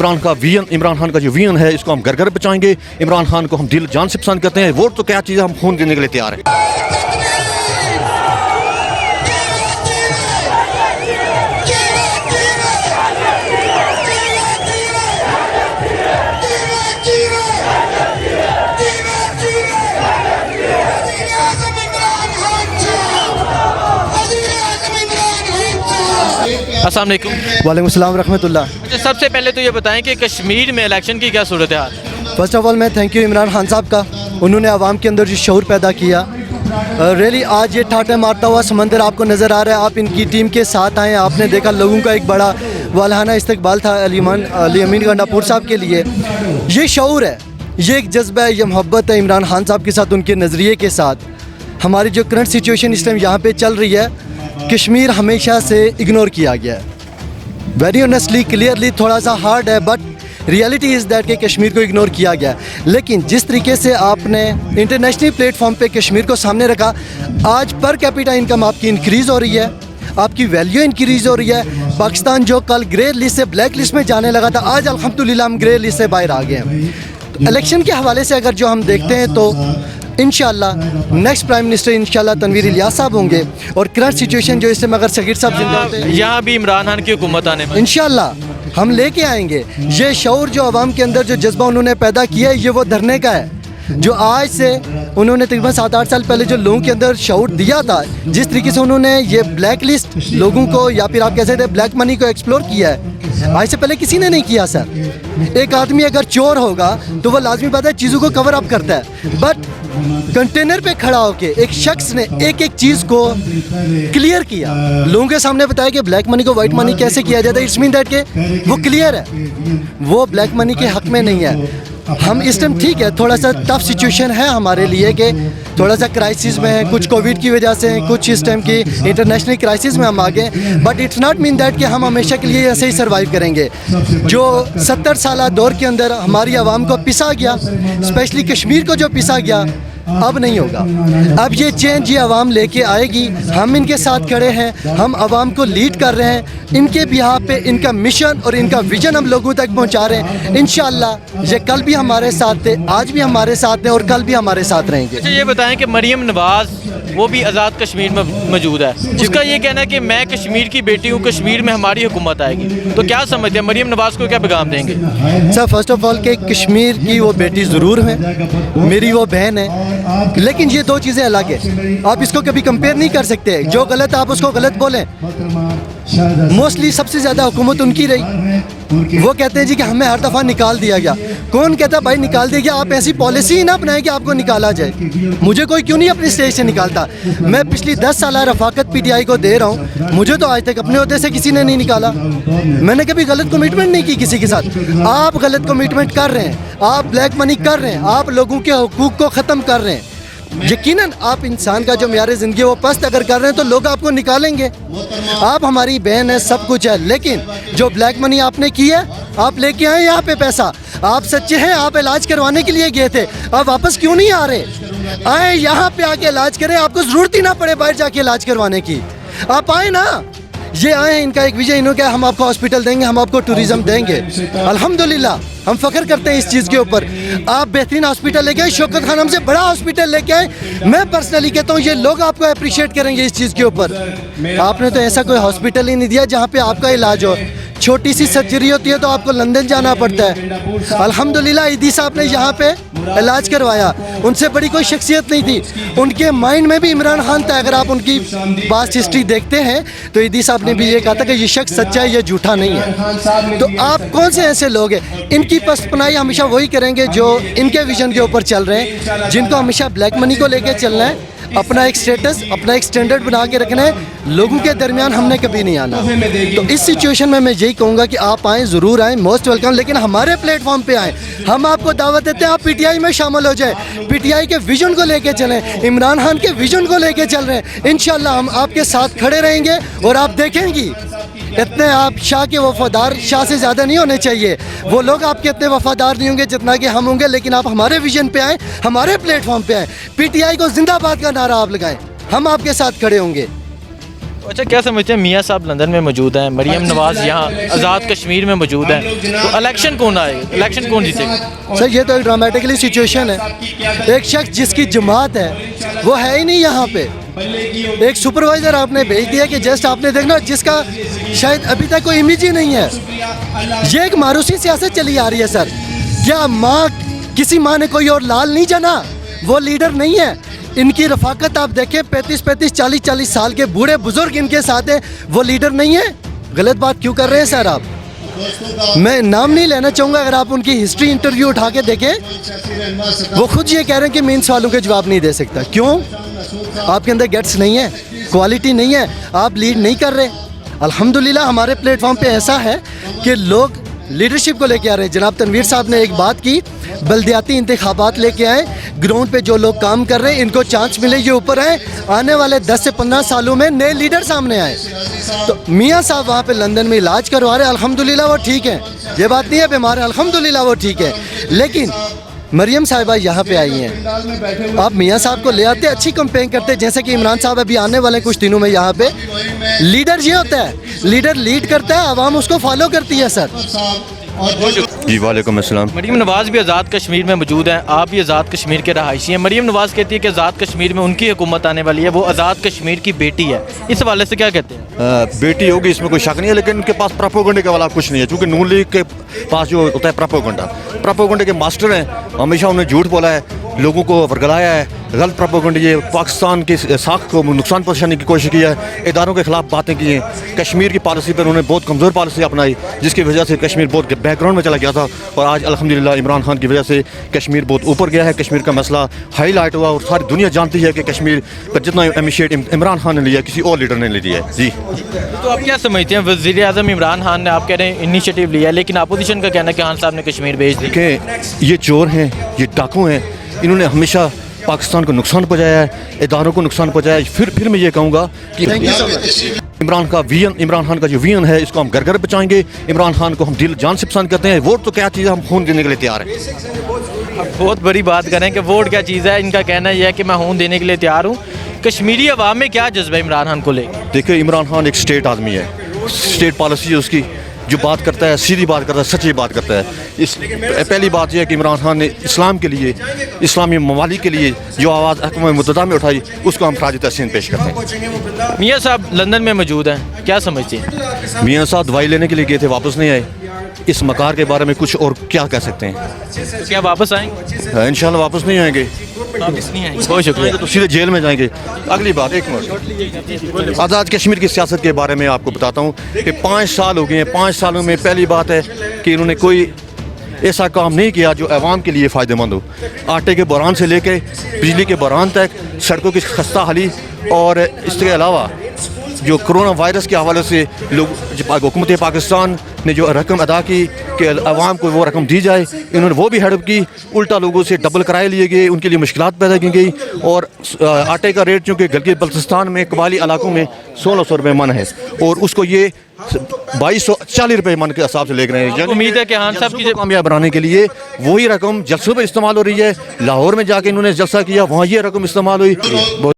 इमरान खान का जो विजन है इसको हम घर घर पहुँचाएंगे। इमरान खान को हम दिल जान से पसंद करते हैं। वोट तो क्या चीज़ है, हम खून देने के लिए तैयार हैं। अस्सलाम वालेकुम। वालेकुम अस्सलाम रहमतुल्लाह। अच्छा, सबसे पहले तो ये बताएं कि कश्मीर में इलेक्शन की क्या सूरत है? फर्स्ट ऑफ ऑल मैं थैंक यू इमरान खान साहब का, उन्होंने आवाम के अंदर जो शऊर पैदा किया। रियली आज ये ठाटे मारता हुआ समंदर आपको नज़र आ रहा है। आप इनकी टीम के साथ आए, आपने देखा लोगों का एक बड़ा वालहाना इस्तकबाल था अली अमीन गंडापुर साहब के लिए। ये शऊर है, ये एक जज्बा है, ये मोहब्बत है इमरान खान साहब के साथ, उनके नज़रिए के साथ। हमारी जो करंट सिचुएशन इस टाइम यहाँ पे चल रही है, कश्मीर हमेशा से इग्नोर किया गया है। वेरी ऑनेस्टली क्लियरली थोड़ा सा हार्ड है, बट रियलिटी इज़ दैट कि कश्मीर को इग्नोर किया गया। लेकिन जिस तरीके से आपने इंटरनेशनल प्लेटफॉर्म पे कश्मीर को सामने रखा, आज पर कैपिटा इनकम आपकी इंक्रीज़ हो रही है, आपकी वैल्यू इंक्रीज़ हो रही है। पाकिस्तान जो कल ग्रे लिस्ट से ब्लैक लिस्ट में जाने लगा था, आज अल्हम्दुलिल्लाह हम ग्रे लिस्ट से बाहर आ गए हैं। तो इलेक्शन के हवाले से अगर जो हम देखते हैं तो इंशाल्लाह नेक्स्ट प्राइम मिनिस्टर इंशाल्लाह तनवीर इलियास साहब होंगे। और करंट सिचुएशन जो इस समय अगर सगीर साहब जिंदा होते हैं, यहाँ भी इमरान खान की हुकूमत आने में इंशाल्लाह हम लेके आएंगे। ये शऊर जो आवाम के अंदर जो जज्बा उन्होंने पैदा किया है, ये वो धरने का है जो आज से उन्होंने तकरीबन 7-8 साल पहले जो लोगों के अंदर शऊर दिया था, जिस तरीके से उन्होंने ये ब्लैक लिस्ट लोगों को या फिर आप कह सकते हैं ब्लैक मनी को एक्सप्लोर किया है, आज से पहले किसी ने नहीं किया सर। एक आदमी अगर चोर होगा तो वह लाजमी बात है चीज़ों को कवर अप करता है, बट कंटेनर पे खड़ा होके एक शख्स ने एक एक चीज़ को क्लियर किया, लोगों के सामने बताया कि ब्लैक मनी को वाइट मनी कैसे किया जाता है। इट्स मीन दैट के वो क्लियर है, वो ब्लैक मनी के हक में नहीं है। हम इस टाइम ठीक है, थोड़ा सा टफ सिचुएशन है हमारे लिए कि थोड़ा सा क्राइसिस में है, कुछ कोविड की वजह से, कुछ इस टाइम की इंटरनेशनल क्राइसिस में हम आ गए, but it's not mean that कि हम हमेशा के लिए ऐसे ही सर्वाइव करेंगे। जो 70 साल दौर के अंदर हमारी आवाम को पिसा गया, स्पेशली कश्मीर को जो पिसा गया, अब नहीं होगा। अब ये चेंज ये आवाम लेके आएगी। हम इनके साथ खड़े हैं, हम आवाम को लीड कर रहे हैं, इनके बिहाफ पे इनका मिशन और इनका विजन हम लोगों तक पहुंचा रहे हैं। इंशाल्लाह ये कल भी हमारे साथ थे, आज भी हमारे साथ हैं और कल भी हमारे साथ रहेंगे। अच्छा, ये बताएं कि मरियम नवाज वो भी आज़ाद कश्मीर में मौजूद है, उसका ये कहना है कि मैं कश्मीर की बेटी हूँ, कश्मीर में हमारी हुकूमत आएगी, तो क्या समझते हैं मरियम नवाज को क्या पैगाम देंगे? सर फर्स्ट ऑफ ऑल कि कश्मीर की वो बेटी ज़रूर है, मेरी वो बहन है, लेकिन ये दो चीज़ें अलग है। आप इसको कभी कंपेयर नहीं कर सकते। जो गलत आप उसको गलत बोलें। मोस्टली सबसे ज़्यादा हुकूमत उनकी रही। वो कहते हैं जी कि हमें हर दफ़ा निकाल दिया गया। कौन कहता भाई निकाल दिया गया? आप ऐसी पॉलिसी ही ना अपनाएं कि आपको निकाला जाए। मुझे कोई क्यों नहीं अपनी स्टेज से निकालता? मैं पिछली 10 साल रफाकत पीटीआई को दे रहा हूँ, मुझे तो आज तक अपने ओहदे से किसी ने नहीं निकाला। मैंने कभी गलत कमिटमेंट नहीं की किसी के साथ। आप गलत कमिटमेंट कर रहे हैं, आप ब्लैक मनी कर रहे हैं, आप लोगों के हुकूक को ख़त्म कर रहे हैं। यकीनन आप इंसान का जो म्यार ज़िंदगी वो पस्त अगर कर रहे हैं तो लोग आपको निकालेंगे। आप हमारी बहन है, सब कुछ है, लेकिन जो ब्लैक मनी आपने की है, आप लेके आए यहाँ पे पैसा, आप सच्चे हैं, आप इलाज करवाने के लिए गए थे, आप वापस क्यों नहीं आ रहे? आए यहाँ पे आके इलाज करें, आपको ज़रूरत ही ना पड़े बाहर जाके इलाज करवाने की। आप आए ना, ये आए, इनका एक विजय इन्होंने कहा हम आपको हॉस्पिटल देंगे, हम आपको टूरिज्म देंगे। अल्हम्दुलिल्लाह हम फ़ख्र करते हैं इस चीज़ के ऊपर। आप बेहतरीन हॉस्पिटल लेके आए, शौकत खान हमसे बड़ा हॉस्पिटल लेके आए। मैं पर्सनली कहता हूँ ये लोग आपको अप्रिशिएट करेंगे इस चीज़ के ऊपर। आपने तो ऐसा कोई हॉस्पिटल ही नहीं दिया जहाँ पे आपका इलाज हो। छोटी सी सर्जरी होती है तो आपको लंदन जाना पड़ता है। अल्हम्दुलिल्लाह ईदी साहब ने यहाँ पे इलाज करवाया, उनसे बड़ी कोई शख्सियत नहीं थी। उनके माइंड में भी इमरान खान था। अगर आप उनकी पास्ट हिस्ट्री देखते हैं तो ईदी साहब ने भी ये कहा था कि ये शख्स सच्चा है, ये झूठा नहीं है। तो आप कौन से ऐसे लोग हैं? इनकी पसपनाई हमेशा वही करेंगे जो इनके विजन के ऊपर चल रहे हैं, जिनको हमेशा ब्लैक मनी को लेकर चलना है, अपना एक स्टेटस, अपना एक स्टैंडर्ड बना के रखना है, लोगों के दरमियान हमने कभी नहीं आना। तो इस सिचुएशन में मैं यही कहूँगा कि आप आएँ, ज़रूर आएँ, मोस्ट वेलकम, लेकिन हमारे प्लेटफॉर्म पे आएँ। हम आपको दावत देते हैं, आप पीटीआई में शामिल हो जाए, पीटीआई के विजन को लेके चलें, इमरान खान के विजन को लेके चल रहे हैं। इंशाल्लाह हम आपके साथ खड़े रहेंगे और आप देखेंगी इतने आप शाह के वफादार शाह से ज़्यादा नहीं होने चाहिए। वो लोग आपके इतने वफादार नहीं होंगे जितना कि हम होंगे, लेकिन आप हमारे विजन पे आएँ, हमारे प्लेटफॉर्म पे आएँ, पीटीआई को जिंदाबाद का नारा आप लगाएं, हम आपके साथ खड़े होंगे। अच्छा, क्या समझते हैं मियाँ साहब लंदन में मौजूद हैं, मरीम नवाज़ यहाँ आज़ाद कश्मीर में मौजूद हैं, तो इलेक्शन कौन आएगा, इलेक्शन कौन जीतेगा? सर ये तो एक ड्रामेटिकली सिचुएशन है। एक शख्स जिसकी जमात है वो है ही नहीं यहाँ पे, एक सुपरवाइज़र आपने भेज दिया कि जस्ट आपने देखना जिसका शायद अभी तक कोई इमेज ही नहीं है। ये एक मारूसी सियासत चली आ रही है सर। क्या माँ, किसी माँ ने कोई और लाल नहीं जना, वो लीडर नहीं है। इनकी रफाकत आप देखें, 35-35 40-40 साल के बूढ़े बुजुर्ग इनके साथ हैं, वो लीडर नहीं है। गलत बात क्यों कर रहे हैं सर आप? मैं नाम नहीं लेना चाहूँगा, अगर आप उनकी हिस्ट्री इंटरव्यू उठा के देखें, वो खुद ये कह रहे हैं कि मैं इन सवालों के जवाब नहीं दे सकता। क्यों? आपके अंदर गेट्स नहीं है, क्वालिटी नहीं है, आप लीड नहीं कर रहे। अल्हम्दुलिल्लाह हमारे प्लेटफॉर्म पे ऐसा है कि लोग लीडरशिप को लेके आ रहे हैं। जनाब तनवीर साहब ने एक बात की, बल्दियाती इंतखाबात लेके आए, ग्राउंड पे जो लोग काम कर रहे हैं इनको चांस मिले, ये ऊपर आए, आने वाले 10 से 15 सालों में नए लीडर सामने आए। तो मियाँ साहब वहाँ पे लंदन में इलाज करवा रहे हैं, अल्हम्दुलिल्लाह वो ठीक है, ये बात नहीं है बीमार है, अल्हम्दुलिल्लाह वो ठीक है। लेकिन मरियम साहिबा यहाँ पे आई हैं, आप मियाँ साहब को ले आते, अच्छी कैंपेन करते, जैसे कि इमरान साहब अभी आने वाले कुछ दिनों में यहाँ पे। लीडर ये होता है, लीडर लीड करता है, आवाम उसको फॉलो करती है सर। जी वालेकुम अस्सलाम। मरीम नवाज़ भी आज़ाद कश्मीर में मौजूद हैं, आप भी आज़ाद कश्मीर के रहायशी हैं। मरीम नवाज़ कहती है कि आज़ाद कश्मीर में उनकी हुकूमत आने वाली है, वो आज़ाद कश्मीर की बेटी है। इस हवाले से क्या कहते हैं? बेटी होगी इसमें कोई शक नहीं है, लेकिन उनके पास प्रोपेगेंडे के वाला कुछ नहीं है, क्योंकि नून लीग के पास जो होता है प्रोपेगेंडे के मास्टर हैं। हमेशा उन्होंने झूठ बोला है, लोगों को वर्गलाया है, गलत प्रोपेगेंडे, ये पाकिस्तान की साख को नुकसान पहुंचाने की कोशिश की है, इदारों के खिलाफ बातें की हैं। कश्मीर की पॉलिसी पर उन्होंने बहुत कमज़ोर पॉलिसी अपनाई, जिसकी वजह से कश्मीर बहुत बैकग्राउंड में चला गया था। और आज अल्हम्दुलिल्लाह इमरान खान की वजह से कश्मीर बहुत ऊपर गया है, कश्मीर का मसला हाईलाइट हुआ, और सारी दुनिया जानती है कि कश्मीर का जितना इनिशिएटिव इमरान खान ने लिया, किसी और लीडर ने नहीं लिया है। जी, तो आप क्या समझते हैं, वज़ीर आज़म इमरान खान ने, आप कह रहे हैं इनिशिएटिव लिया, लेकिन अपोजिशन का कहना है कि खान साहब ने कश्मीर भेज दिया। कि ये चोर हैं, ये डाकू हैं, इन्होंने हमेशा पाकिस्तान को नुकसान पहुंचाया है, इदारों को नुकसान पहुंचाया है। फिर मैं ये कहूँगा कि इमरान खान का जो विजन है, इसको हम घर घर पहुँचाएंगे। इमरान खान को हम दिल जान से पसंद करते हैं। वोट तो क्या चीज़ है, हम खून देने के लिए तैयार हैं। अब बहुत बड़ी बात करें कि वोट क्या चीज़ है, इनका कहना यह है कि मैं खून देने के लिए तैयार हूँ। कश्मीरी अवाम में क्या जज्बा है इमरान खान को लेकर? देखिए, इमरान खान एक स्टेट आदमी है, स्टेट पॉलिसी है उसकी, जो बात करता है सीधी बात करता है, सच्ची बात करता है। इस पहली बात यह है कि इमरान खान ने इस्लाम के लिए, इस्लामी ममालिक के लिए जो आवाज़ हुकूमत मुत्तहदा में उठाई, उसको हम खराज तहसीन पेश करते हैं। मियाँ साहब लंदन में मौजूद हैं, क्या समझते हैं? मियाँ साहब दवाई लेने के लिए गए थे, वापस नहीं आए। इस मकार के बारे में कुछ और क्या कह सकते हैं? तो क्या वापस आएंगे? इंशाल्लाह वापस नहीं आएंगे, वापस नहीं आएंगे, बहुत शुक्रिया। तो सीधे जेल में जाएंगे। अगली बात, एक मिनट, आज़ाद कश्मीर की सियासत के बारे में आपको बताता हूँ कि 5 साल हो गए हैं। 5 सालों में पहली बात है कि इन्होंने कोई ऐसा काम नहीं किया जो अवाम के लिए फ़ायदेमंद हो। आटे के बहरान से लेके बिजली के बहरान तक, सड़कों की खस्ता हाली, और इसके अलावा जो कोरोना वायरस के हवाले से लोग, हुकूमत पाकिस्तान ने जो रकम अदा की कि अवाम को वो रकम दी जाए, इन्होंने वो भी हड़प की। उल्टा लोगों से डबल किराए लिए गए, उनके लिए मुश्किलात पैदा की गई। और आटे का रेट चूँकि गिलगित बल्तिस्तान में कबाली इलाकों में 1600 रुपये मन है, और उसको ये 2240 रुपये मन के हिसाब से ले रहे हैं। उम्मीद है कि खान साहब की कामयाब बनाने के लिए वही रकम जलसों पर इस्तेमाल हो रही है। लाहौर में जाके इन्होंने जलसा किया, वहाँ ये रकम इस्तेमाल हुई।